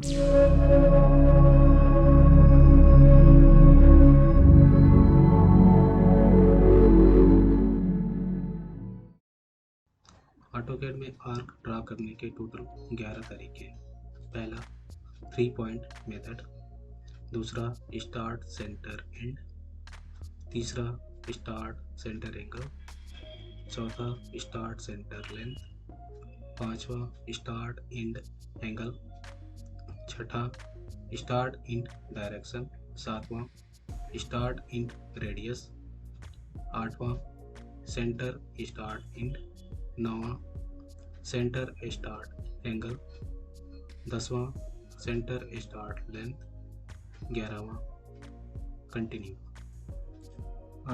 AutoCAD में arc draw करने के टोटल 11 तरीके। पहला 3 पॉइंट मेथड, दूसरा स्टार्ट सेंटर एंड, तीसरा स्टार्ट सेंटर एंगल, चौथा स्टार्ट सेंटर लेंथ, पांचवा स्टार्ट एंड एंगल, छठा स्टार्ट एंड डायरेक्शन, सातवां स्टार्ट एंड रेडियस, आठवां सेंटर स्टार्ट एंड, नौवां सेंटर स्टार्ट एंगल, 10वां सेंटर स्टार्ट लेंथ, 11वां कंटिन्यू।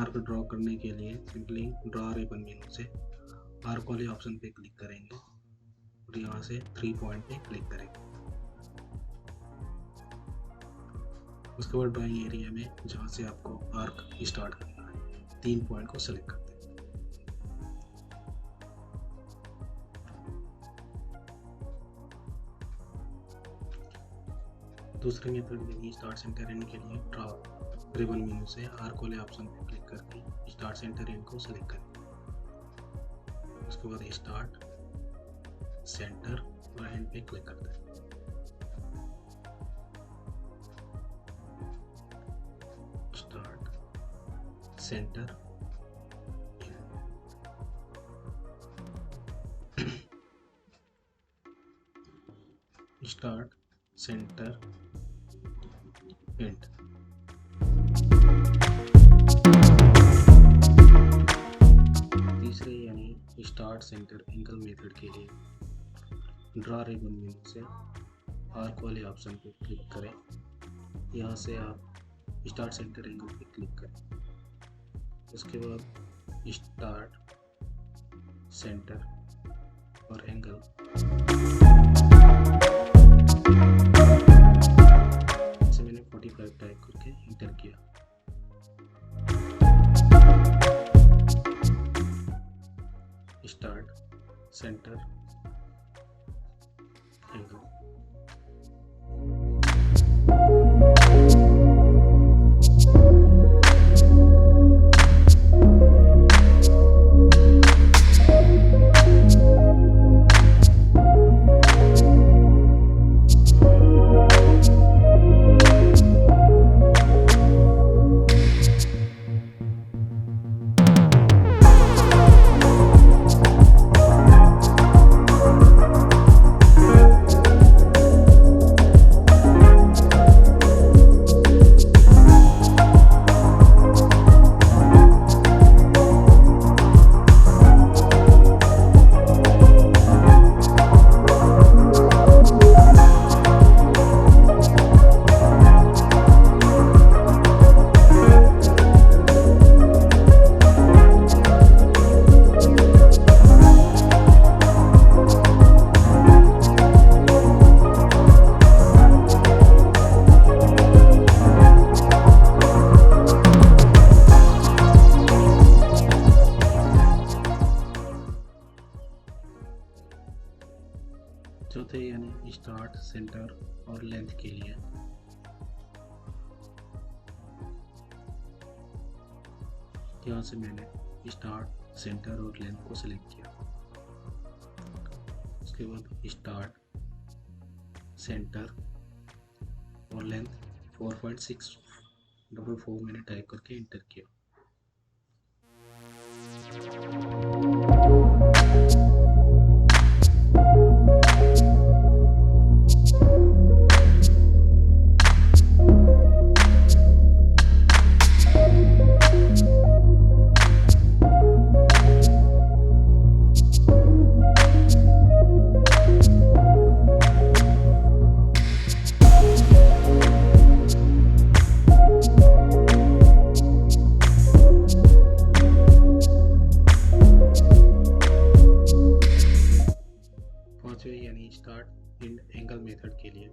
आर्क ड्रॉ करने के लिए सिंपली ड्रॉ रिबन मेनू से आर्क वाले ऑप्शन पे क्लिक करेंगे और यहाँ से 3 पॉइंट पे क्लिक करेंगे। उसके बाद ड्राइंग एरिया में जहाँ से आपको आर्क स्टार्ट करना है 3 पॉइंट को सेलेक्ट करते हैं। दूसरे मेथड यानी स्टार्ट सेंटर एंड के लिए ड्रॉ रिबन मेनू से आर्क वाले ऑप्शन पर क्लिक करके स्टार्ट सेंटर एंड को सेलेक्ट करें। उसके बाद स्टार्ट सेंटर और एंड पे क्लिक करते हैं। Start centre start centre and. तीसरे यानी स्टार्ट सेंटर एंगल मेथड के लिए ड्रॉ रिबन मेनू से आर्क वाले ऑप्शन पर क्लिक करें। यहाँ से आप स्टार्ट सेंटर एंगल पे क्लिक करें। उसके बाद स्टार्ट सेंटर और एंगल से मैंने 45 टाइप करके इंटर किया। Start centre angle. चौथे यानी स्टार्ट सेंटर और लेंथ के लिए यहाँ से मैंने स्टार्ट सेंटर और लेंथ को सिलेक्ट किया। उसके बाद स्टार्ट सेंटर और लेंथ 4.644 मैंने टाइप करके इंटर किया। यानी स्टार्ट एंड एंगल मेथड के लिए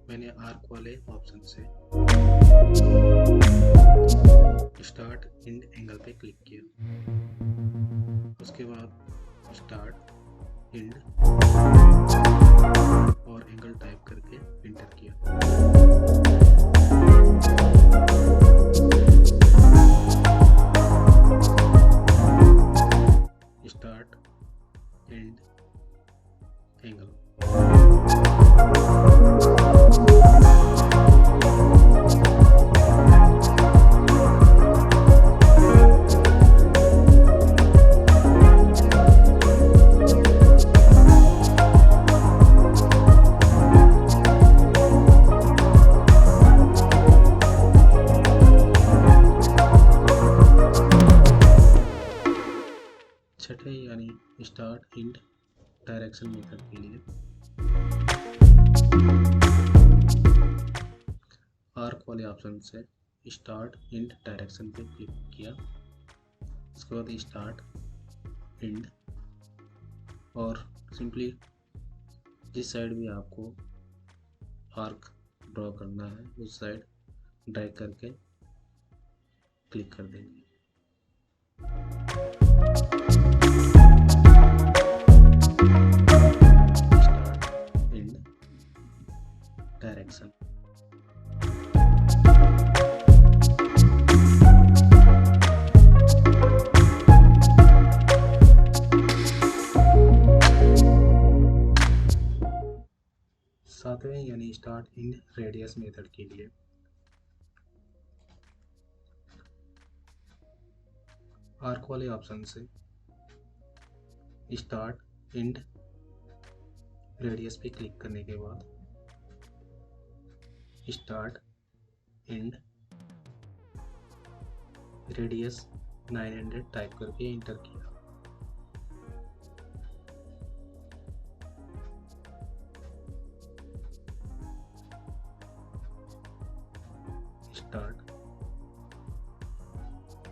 मैंने आर्क वाले ऑप्शन से स्टार्ट एंड एंगल पे क्लिक किया। उसके बाद स्टार्ट एंड और एंगल टाइप करके इंटर किया। Start end angle. छठे यानी स्टार्ट एंड डायरेक्शन मेथड के लिए आर्क वाले ऑप्शन से स्टार्ट एंड डायरेक्शन पे क्लिक किया। उसके बाद स्टार्ट एंड, और सिंपली जिस साइड भी आपको आर्क ड्रॉ करना है उस साइड ड्रैग करके क्लिक कर देंगे। Start end direction. सातवें यानी स्टार्ट इन रेडियस मेथड के लिए आर्क वाले ऑप्शन से स्टार्ट एंड रेडियस पे क्लिक करने के बाद स्टार्ट एंड रेडियस 900 टाइप करके इंटर किया। Start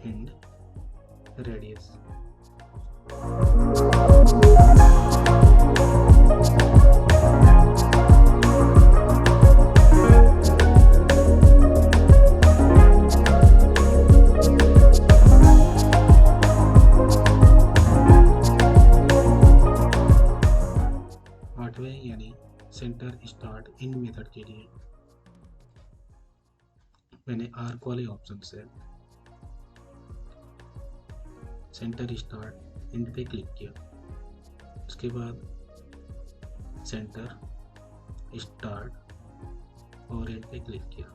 end radius. आठवें यानी सेंटर स्टार्ट इन मेथड के लिए मैंने आर्क वाले ऑप्शन से सेंटर स्टार्ट एंड पे क्लिक किया। उसके बाद सेंटर स्टार्ट और एंड पे क्लिक किया।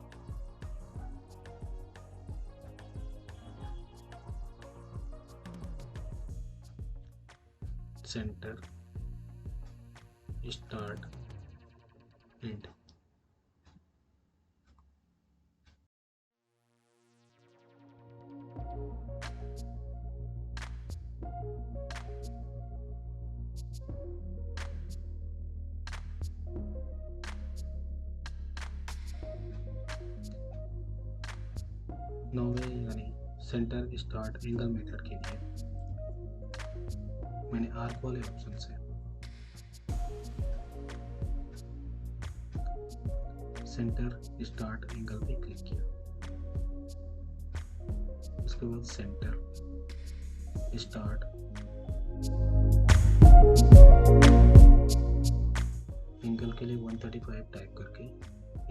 Centre start and. नौवें यानी सेंटर स्टार्ट एंगल मेथड के लिए मैंने आर्क वाले ऑप्शन से सेंटर स्टार्ट एंगल पे क्लिक किया। उसके बाद सेंटर स्टार्ट एंगल के लिए 135 टाइप करके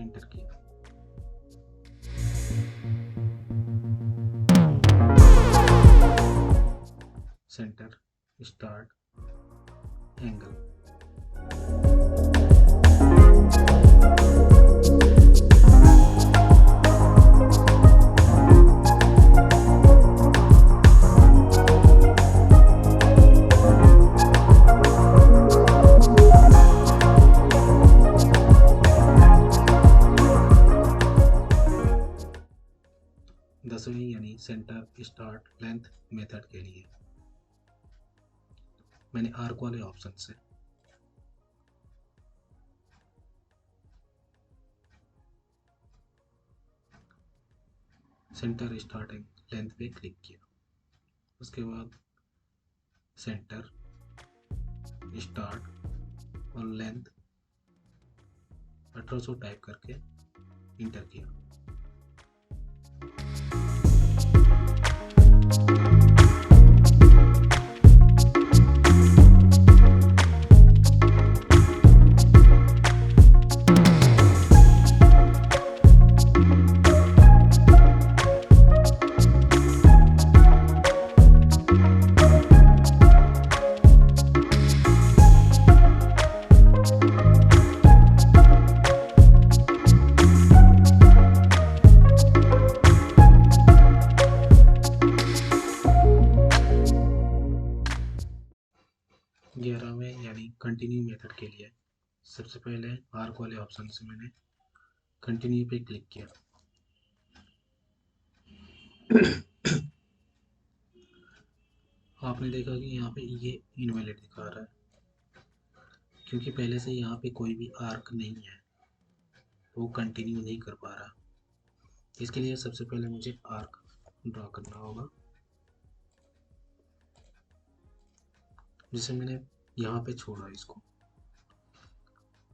इंटर किया। Centre start angle. दसवीं यानी सेंटर स्टार्ट लेंथ मेथड के लिए मैंने आर्क वाले ऑप्शन से सेंटर स्टार्टिंग लेंथ पे क्लिक किया। उसके बाद सेंटर स्टार्ट और लेंथ 1800 टाइप करके इंटर किया। के लिए सबसे पहले आर्क वाले ऑप्शन से मैंने कंटिन्यू पे क्लिक किया। आपने देखा कि यहाँ पे ये इनवैलिड दिखा रहा है क्योंकि पहले से यहाँ पे कोई भी आर्क नहीं है, तो वो कंटिन्यू नहीं कर पा रहा। इसके लिए सबसे पहले मुझे आर्क ड्रा करना होगा, जिसे मैंने यहाँ पे छोड़ा इसको।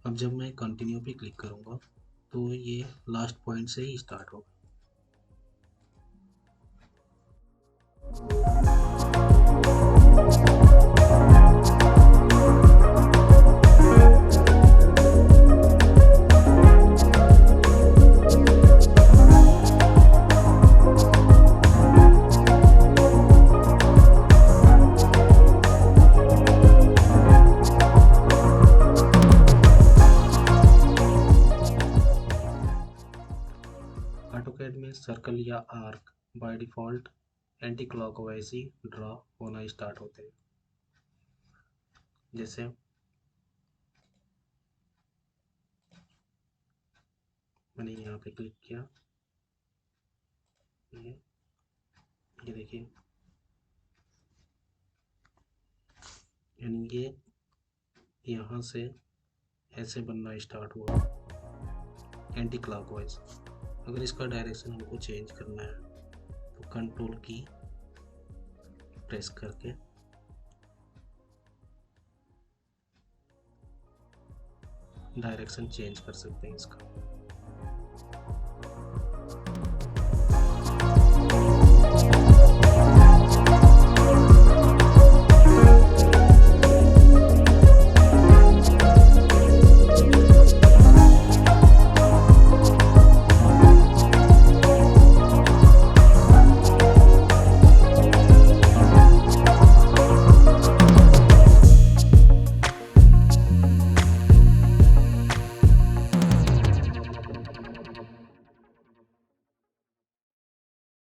अब जब मैं कंटिन्यू पे क्लिक करूँगा तो ये लास्ट पॉइंट से ही स्टार्ट होगा। AutoCAD में सर्कल या arc by default anti clockwise he draw होना स्टार्ट होते हैं। जैसे मैंने यहाँ पे क्लिक किया, ये देखिए, यानी ये यहाँ से ऐसे बनना स्टार्ट हुआ एंटी क्लॉकवाइज। अगर इसका डायरेक्शन हमको चेंज करना है तो कंट्रोल की प्रेस करके डायरेक्शन चेंज कर सकते हैं इसका।